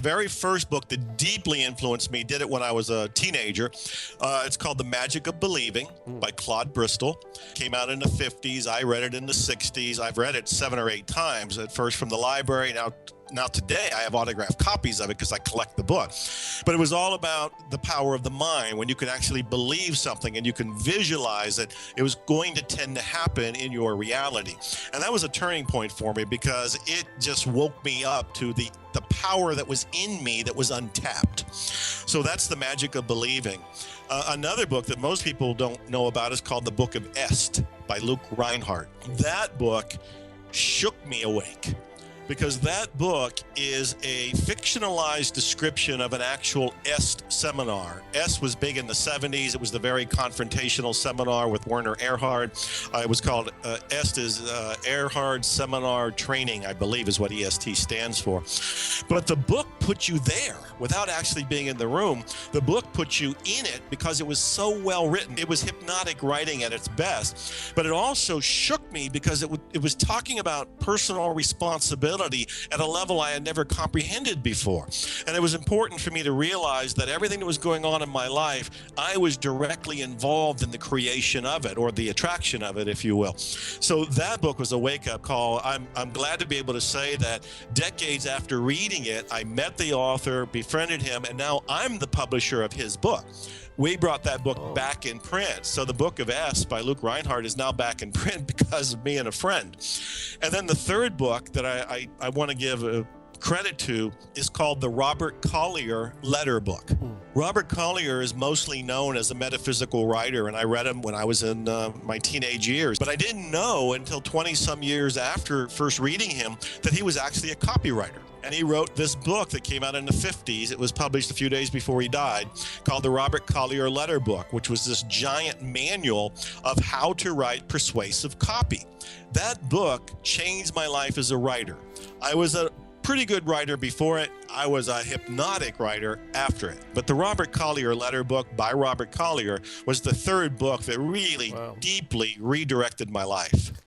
very first book that deeply influenced me, did it when I was a teenager. It's called The Magic of Believing by Claude Bristol. Came out in the 50s. I read it in the 60s. I've read it 7 or 8 times, at first from the library. Now today I have autographed copies of it because I collect the book. But it was all about the power of the mind, when you can actually believe something and you can visualize it was going to tend to happen in your reality. And that was a turning point for me, because it just woke me up to the power that was in me that was untapped. So that's The Magic of Believing. Another book that most people don't know about is called The Book of Est by Luke Reinhardt. That book shook me awake, because that book is a fictionalized description of an actual EST seminar. EST was big in the 70s. It was the very confrontational seminar with Werner Erhard. It was called, EST is Erhard Seminar Training, I believe is what EST stands for. But the book put you there without actually being in the room. The book put you in it because it was so well written. It was hypnotic writing at its best, but it also shook me because it was talking about personal responsibility at a level I had never comprehended before. And it was important for me to realize that everything that was going on in my life, I was directly involved in the creation of it, or the attraction of it, if you will. So that book was a wake-up call. I'm glad to be able to say that decades after reading it, I met the author, befriended him, and now I'm the publisher of his book. We brought that book back in print. So The Book of Est by Luke Reinhardt is now back in print because of me and a friend. And then the third book that I want to give credit to is called the Robert Collier Letter Book. Robert Collier is mostly known as a metaphysical writer, and I read him when I was in my teenage years. But I didn't know until 20-some years after first reading him that he was actually a copywriter. And he wrote this book that came out in the 50s. It was published a few days before he died, called the Robert Collier Letter Book, which was this giant manual of how to write persuasive copy. That book changed my life as a writer. I was a pretty good writer before it. I was a hypnotic writer after it. But the Robert Collier Letter Book by Robert Collier was the third book that really deeply redirected my life.